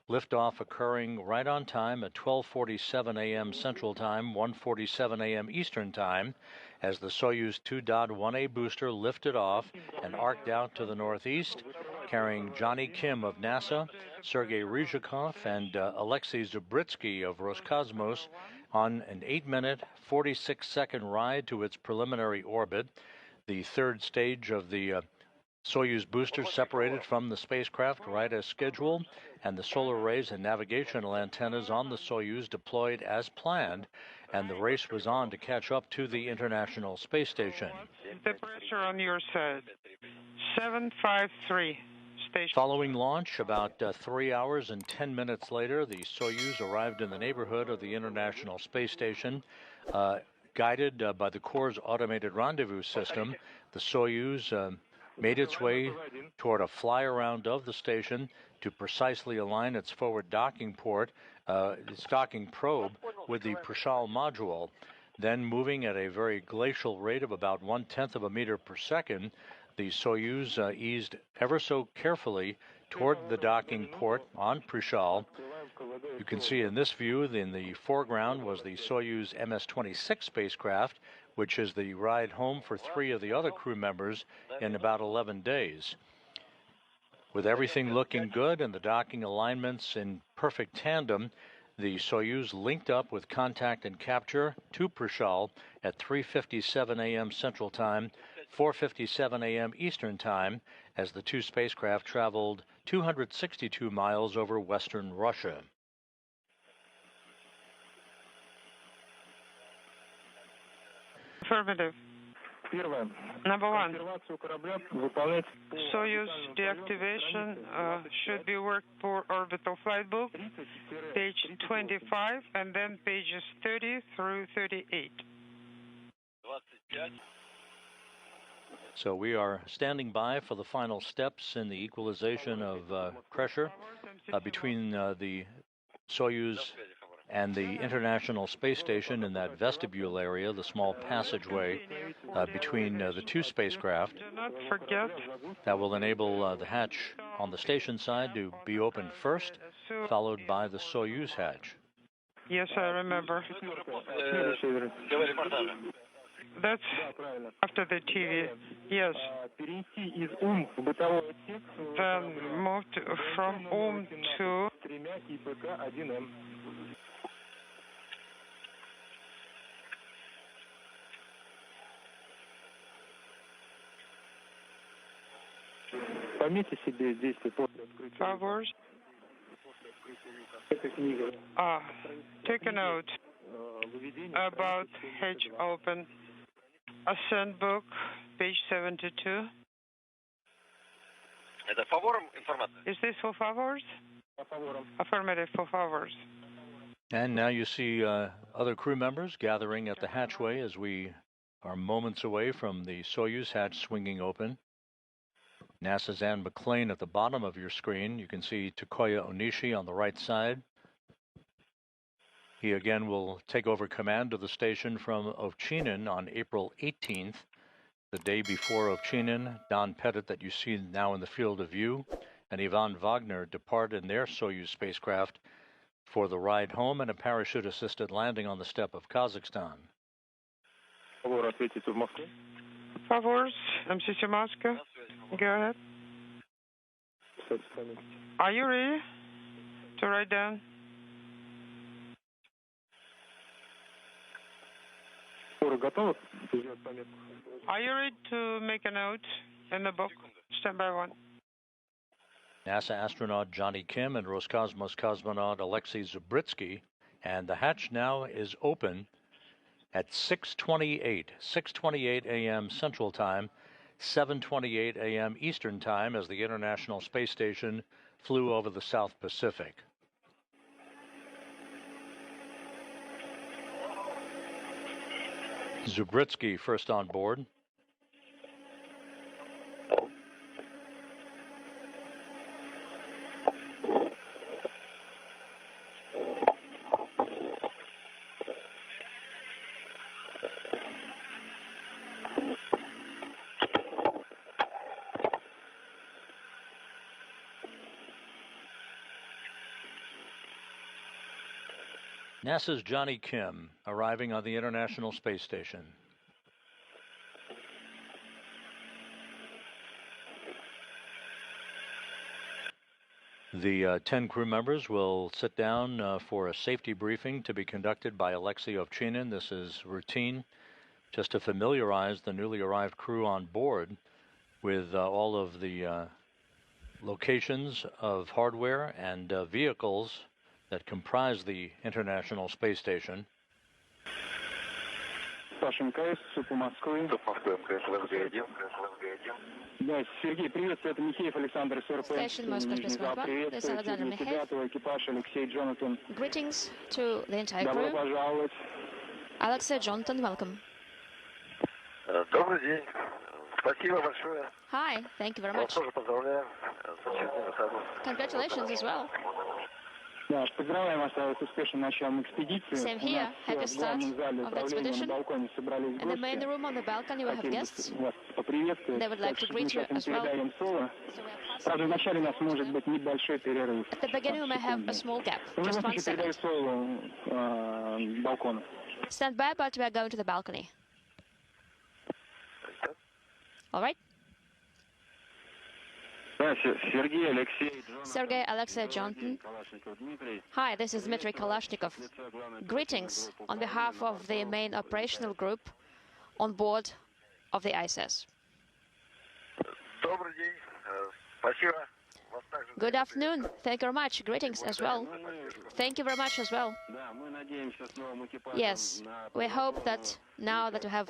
liftoff occurring right on time at 12:47 a.m. Central Time, 1:47 a.m. Eastern Time, as the Soyuz 2.1A booster lifted off and arced out to the northeast, carrying Johnny Kim of NASA, Sergei Ryzhikov, and Alexei Zubritsky of Roscosmos on an 8-minute, 46-second ride to its preliminary orbit. The third stage of the Soyuz booster separated from the spacecraft right as scheduled, and the solar arrays and navigational antennas on the Soyuz deployed as planned, and the race was on to catch up to the International Space Station. The pressure on your side. 753. Station. Following launch, about 3 hours and 10 minutes later, the Soyuz arrived in the neighborhood of the International Space Station. Guided by the Corps' automated rendezvous system, the Soyuz made its way toward a fly-around of the station to precisely align its forward docking probe with the Prishal module. Then, moving at a very glacial rate of about 1/10 of a meter per second, the Soyuz eased ever so carefully toward the docking port on Prishal. You can see in this view, in the foreground, was the Soyuz MS-26 spacecraft, which is the ride home for 3 of the other crew members in about 11 days. With everything looking good and the docking alignments in perfect tandem, the Soyuz linked up with contact and capture to Prishal at 3:57 a.m. Central Time, 4:57 a.m. Eastern Time, as the two spacecraft traveled 262 miles over western Russia. Affirmative. Number 1. Soyuz deactivation should be worked for orbital flight book, page 25, and then pages 30 through 38. So we are standing by for the final steps in the equalization of pressure between the Soyuz and the International Space Station in that vestibule area, the small passageway between the two spacecraft. Do not forget. That will enable the hatch on the station side to be opened first, followed by the Soyuz hatch. Yes, I remember. That's after the TV. Yes. Then moved from to Favors. Take a note about hedge open. Ascent book, page 72. Is this for favors? Affirmative, for favors. And now you see other crew members gathering at the hatchway as we are moments away from the Soyuz hatch swinging open. NASA's Ann McClain at the bottom of your screen. You can see Takuya Onishi on the right side. He again will take over command of the station from Ovchinin on April 18th, the day before Ovchinin. Don Pettit, that you see now in the field of view, and Ivan Wagner depart in their Soyuz spacecraft for the ride home and a parachute-assisted landing on the steppe of Kazakhstan. Favors, MCC Moscow. Go ahead. Are you ready to write down? Are you ready to make a note in the book? Step by one. NASA astronaut Johnny Kim and Roscosmos cosmonaut Alexei Zubritsky, and the hatch now is open at 6:28 a.m. Central Time, 7:28 a.m. Eastern Time, as the International Space Station flew over the South Pacific. Zubritsky first on board. NASA's Johnny Kim arriving on the International Space Station. The 10 crew members will sit down for a safety briefing to be conducted by Alexei Ovchinin. This is routine, just to familiarize the newly arrived crew on board with all of the locations of hardware and vehicles that comprise the International Space Station. Саша МКС, СУП Москвы. Да, Сергей, приветствую, это Михеев Александр, СРП. Приветствую, девятого экипаж Алексей Джонатан. Greetings to the entire Добро crew. пожаловать. Alexei Jonathan, welcome. Добрый день. Спасибо большое. Hi, thank you very much. Тоже поздравляем с участием в саду. Congratulations as well. Да, поздравляем вас с успешным началом экспедиции. Same here. Happy start В зале of the управления expedition. на балконе собрались In the main гости. room on the balcony we have guests. Хотели бы вас поприветствовать. They would like to greet you as well. Передаем слово. So we are Правда, passing. вначале у нас может быть небольшой перерыв. At the beginning we may have a small gap, В любом just 1 случае, передаю second. слово балкону. Stand by, but we are going to the balcony. All right? Сергей, Алексей, Sergei Alexei Jonathan. Hi, this is Dmitry Kalashnikov. Greetings on behalf of the main operational group on board of the ISS. Добрый день. Спасибо. Вас также. Good afternoon. Thank you very much. Greetings as well. Thank you very much as well. Yes, we hope that now that we have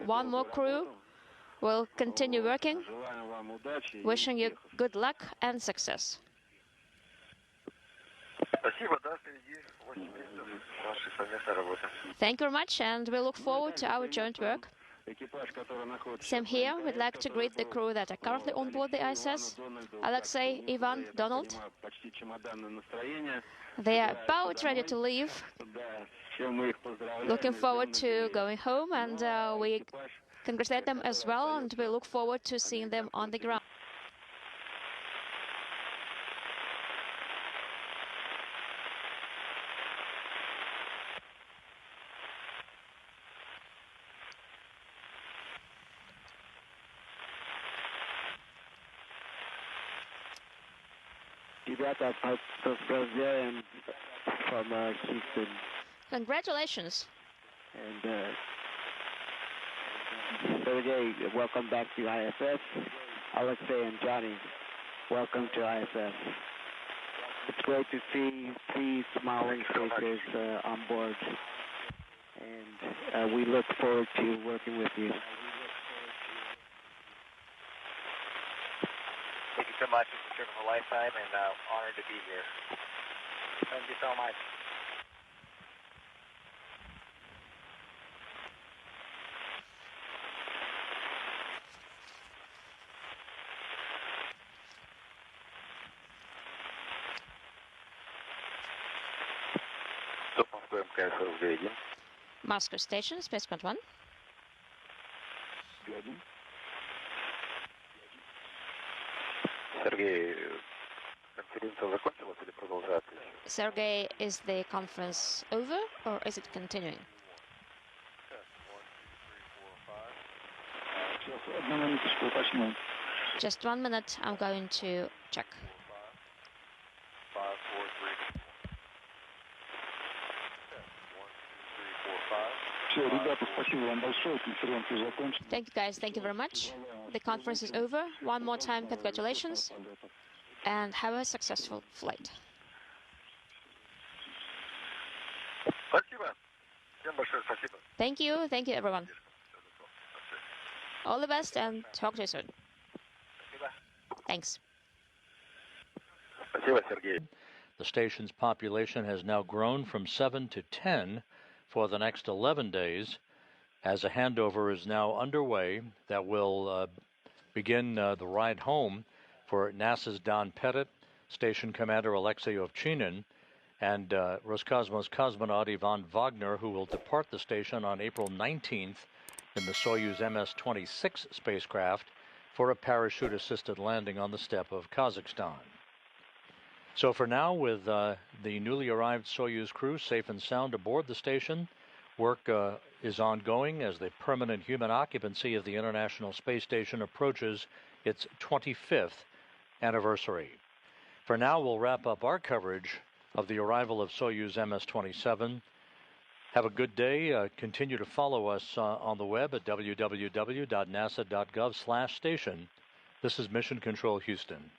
one more crew, we'll continue working. Wishing you good luck and success. Спасибо. Да, впереди 8 месяцев нашей совместной работы. Thank you very much, and we look forward to our joint work. Same here. We'd like to greet the crew that are currently on board the ISS. Alexei, Ivan, Donald. They are about ready to leave. Looking forward to going home, and we congratulate them as well, and we look forward to seeing them on the ground. Ребята, поздравляем from Houston. Congratulations. And Sergey, welcome back to ISS. Alexei and Johnny, welcome to ISS. It's great to see three smiling faces on board, and we look forward to working with you. Thank you so much. It's a trip of a lifetime and honored to be here. Thank you so much. Moscow Station, Spacecraft 1. Сергей, конференция закончилась или продолжается? Sergey, is the conference over or is it continuing? Just 1 minute, I'm going to check. 5, 4, 3. Все, ребята, спасибо вам большое, конференция закончена. Thank you guys, thank you very much. The conference is over. One more time, congratulations and have a successful flight. Спасибо. Всем большое спасибо. Thank you everyone. All the best and talk to you soon. Спасибо. Thanks. Спасибо, Сергей. The station's population has now grown from 7 to 10 for the next 11 days, as a handover is now underway that will begin the ride home for NASA's Don Pettit, Station Commander Alexei Ovchinin, and Roscosmos cosmonaut Ivan Wagner, who will depart the station on April 19th in the Soyuz MS-26 spacecraft for a parachute-assisted landing on the steppe of Kazakhstan. So for now, with the newly arrived Soyuz crew safe and sound aboard the station. Work is ongoing as the permanent human occupancy of the International Space Station approaches its 25th anniversary. For now, we'll wrap up our coverage of the arrival of Soyuz MS-27. Have a good day. Continue to follow us on the web at www.nasa.gov/station. This is Mission Control Houston.